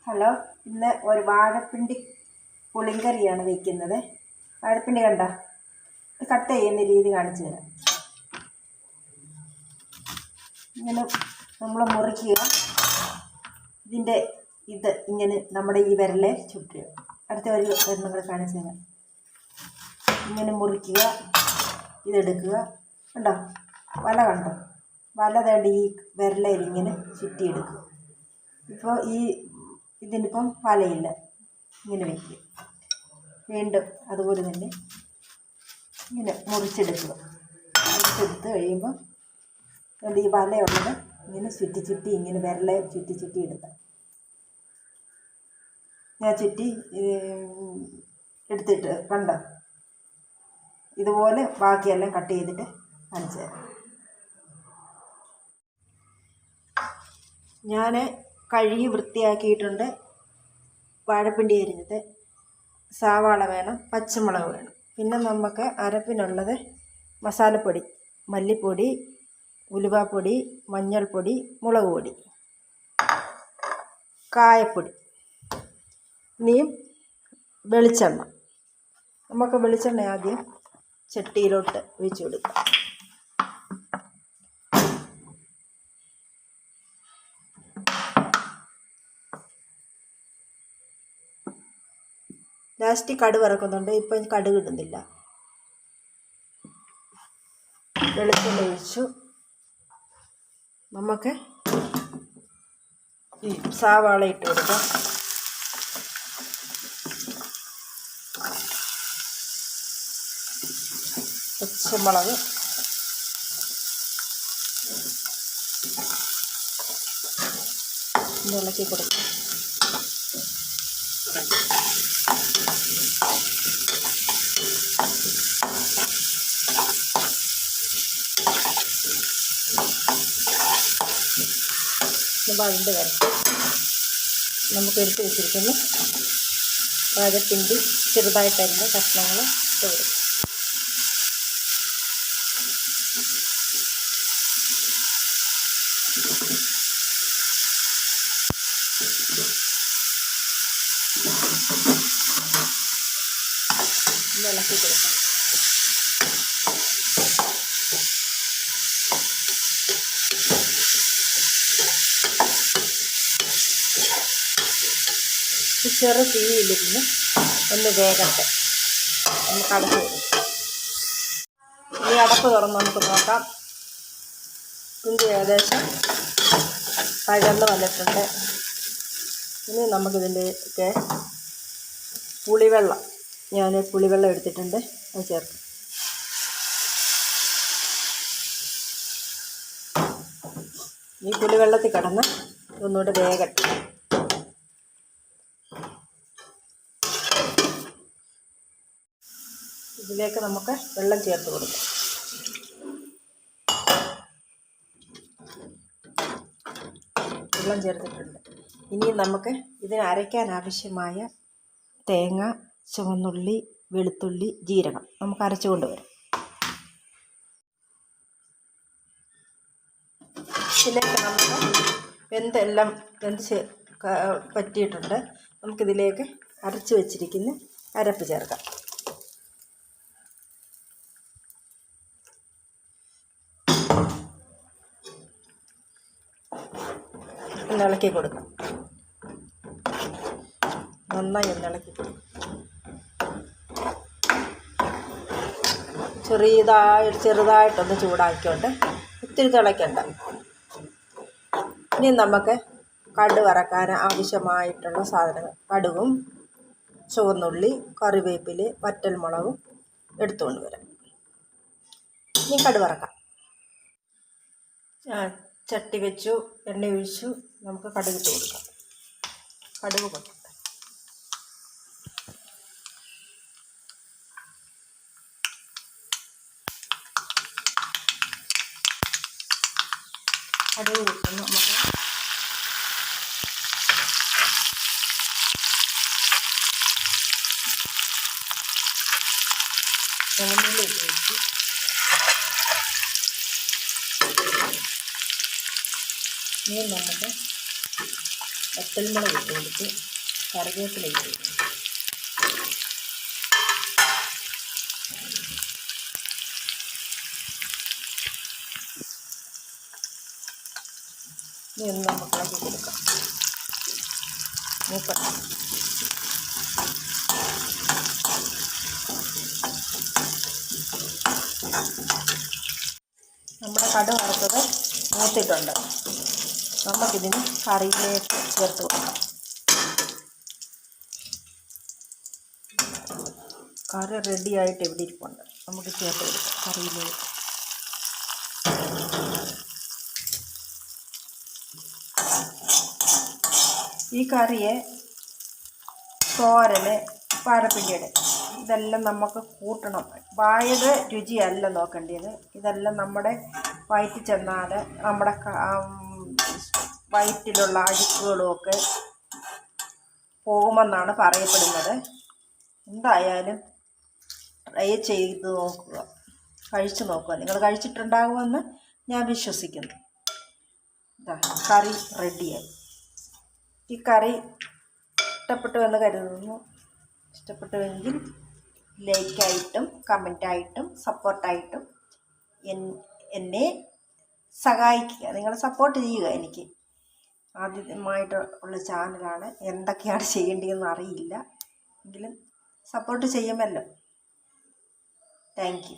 Hello, ഇന്ന് ഒരു വാഴപ്പിണ്ടി പുളിങ്കറിയാണ് വയ്ക്കുന്നത്. വാഴപ്പിണ്ടി കണ്ടോ? ഇത് കട്ട് ചെയ്യുന്ന രീതി കാണിച്ചു തരാം. ഇങ്ങനെ നമ്മൾ മുറിക്കുക. ഇതിൻ്റെ ഇങ്ങനെ നമ്മുടെ ഈ വിരലെ ചുറ്റുക. അടുത്ത ഒരു വിരലും കൂടെ കാണിച്ചു തരാം. ഇങ്ങനെ മുറിക്കുക, ഇതെടുക്കുക. കണ്ടോ? വല കണ്ടോ? വല തേണ്ട ഈ വിരലയിൽ ഇങ്ങനെ ചുറ്റിയെടുക്കുക. ഇപ്പോൾ ഇതിനിപ്പം വലയില്ല, ഇങ്ങനെ വയ്ക്കുക. വീണ്ടും അതുപോലെ തന്നെ ഇങ്ങനെ മുറിച്ചെടുക്കുക. മുറിച്ചെടുത്ത് കഴിയുമ്പോൾ ഈ വലയുള്ളത് ഇങ്ങനെ ചുറ്റി ഇങ്ങനെ വിരലെ ചുറ്റി എടുക്കുക. ഞാൻ ചുറ്റി എടുത്തിട്ട് കണ്ടോ? ഇതുപോലെ ബാക്കിയെല്ലാം കട്ട് ചെയ്തിട്ട് കാണിച്ചു തരാം. ഞാൻ കഴുകി വൃത്തിയാക്കിയിട്ടുണ്ട്. വാഴപ്പിണ്ടി അരിഞ്ഞത്, സവാള വേണം, പച്ചമുളക് വേണം. പിന്നെ നമുക്ക് അരപ്പിനുള്ളത് മസാലപ്പൊടി, മല്ലിപ്പൊടി, ഉലുവാപ്പൊടി, മഞ്ഞൾപ്പൊടി, മുളക് പൊടി, കായപ്പൊടി, ഇനിയും വെളിച്ചെണ്ണ. നമുക്ക് വെളിച്ചെണ്ണ ആദ്യം ചട്ടിയിലോട്ട് ഒഴിച്ചു കൊടുക്കാം. ലാസ്റ്റ് കടുക് വറക്കുന്നുണ്ട്. ഇപ്പം കടുക് ഇടുന്നില്ല. വെളിച്ചെണ്ണ ഒഴിച്ചു. നമുക്ക് ഈ സവാള ഇട്ട് കൊടുക്കാം. പച്ചമുളക്, ഇളക്കി കൊടുക്കാം. വഴണ്ട് വരട്ടെ. നമുക്ക് എടുത്ത് വെച്ചിരിക്കുന്ന വാഴപ്പിണ്ടി ചെറുതായിട്ടരിഞ്ഞ കഷ്ണങ്ങൾ ഇട്ട് കൊടുക്കും. ഇളക്കി കൊടുക്കാം. ചെറു തീയിലിരുന്ന് ഒന്ന് വേഗട്ടെ. നമുക്ക് അടപ്പ് കൊടുക്കാം. ഈ അടപ്പ് തുറന്ന് നമുക്ക് നോക്കാം. പിണ്ടി ഏകദേശം പഴന്ന് വന്നിട്ടുണ്ട്. ഇനി നമുക്കിതിൻ്റെയൊക്കെ പുളിവെള്ളം, ഞാൻ പുളിവെള്ളം എടുത്തിട്ടുണ്ട്, അത് ചേർക്കാം. ഈ പുളിവെള്ളത്തിൽ കിടന്ന് ഒന്നുകൂടെ വേഗട്ടെ. ഇതിലേക്ക് നമുക്ക് വെള്ളം ചേർത്ത് കൊടുക്കാം. വെള്ളം ചേർത്തിട്ടുണ്ട്. ഇനി നമുക്ക് ഇതിന് അരയ്ക്കാൻ ആവശ്യമായ തേങ്ങ, ചുവന്നുള്ളി, വെളുത്തുള്ളി, ജീരകം നമുക്ക് അരച്ചു കൊണ്ടുവരാം. ഇതിലേക്ക് നമുക്ക് വെന്ത് പറ്റിയിട്ടുണ്ട്. നമുക്കിതിലേക്ക് അരച്ച് വെച്ചിരിക്കുന്ന അരപ്പ് ചേർക്കാം. ഇളക്കി കൊടുക്കാം. നന്നായി ഇളക്കി കൊടുക്കും. ചെറുതായിട്ടൊന്ന് ചൂടാക്കിക്കൊണ്ട് ഒത്തിരി തിളയ്ക്കണ്ട. ഇനി നമുക്ക് കടുക് വറക്കാൻ ആവശ്യമായിട്ടുള്ള സാധനങ്ങൾ, കടുകും ചുവന്നുള്ളി, കറിവേപ്പില, വറ്റൽമുളകും എടുത്തുകൊണ്ട് വരാം. ഇനി കടുക് വറക്കാം. ചട്ടി വെച്ചു, എണ്ണ ഒഴിച്ചു. നമുക്ക് കടുക് ഇട്ട് കൊടുക്കാം. കടുക് പൊട്ടട്ടെ. കടുക് പൊട്ടുന്നു. നമുക്ക് ചുവന്നുള്ളി ഇട്ട് വെച്ചു. ഇനി നമുക്ക് വറ്റൽമുളക് ഇട്ട് കൊടുത്ത് കറിവേപ്പില ഇട്ട് കൊടുക്കും. ഇനി ഒന്ന് നമുക്ക് ഇളക്കി കൊടുക്കാം. മൂക്കട്ടെ. നമ്മുടെ കടുക് വറുത്തത് മൂത്തിട്ടുണ്ട്. നമുക്കിതിന് കറിയിലേക്ക് ചേർത്ത് കൊടുക്കാം. കറി റെഡിയായിട്ട് ഇവിടെ ഇരിപ്പുണ്ട്. നമുക്ക് ചേർത്ത് കൊടുക്കാം കറിയിലേക്ക്. ഈ കറിയെ തോരന് വാഴപ്പിണ്ടിയുടെ ഇതെല്ലാം നമുക്ക് കൂട്ടണം. വായുടെ രുചിയല്ല നോക്കേണ്ടത്. ഇതെല്ലാം നമ്മുടെ വയറ്റിൽ ചെന്നാൽ നമ്മുടെ വയറ്റിലുള്ള അഴുക്കുകളുമൊക്കെ പോകുമെന്നാണ് പറയപ്പെടുന്നത്. എന്തായാലും ട്രൈ ചെയ്ത് നോക്കുക, കഴിച്ചു നോക്കുക. നിങ്ങൾ കഴിച്ചിട്ടുണ്ടാകുമെന്ന് ഞാൻ വിശ്വസിക്കുന്നു. കറി റെഡിയായി. ഈ കറി ഇഷ്ടപ്പെട്ടു എന്ന് കരുതുന്നു. ഇഷ്ടപ്പെട്ടുവെങ്കിൽ ലൈക്കായിട്ടും കമൻറ്റായിട്ടും സപ്പോർട്ടായിട്ടും എന്നെ സഹായിക്കുക. നിങ്ങൾ സപ്പോർട്ട് ചെയ്യുക. എനിക്ക് ആദ്യമായിട്ട് ഉള്ള ചാനലാണ്. എന്തൊക്കെയാണ് ചെയ്യേണ്ടതെന്ന് അറിയില്ല. എങ്കിലും സപ്പോർട്ട് ചെയ്യുമല്ലോ. Thank you.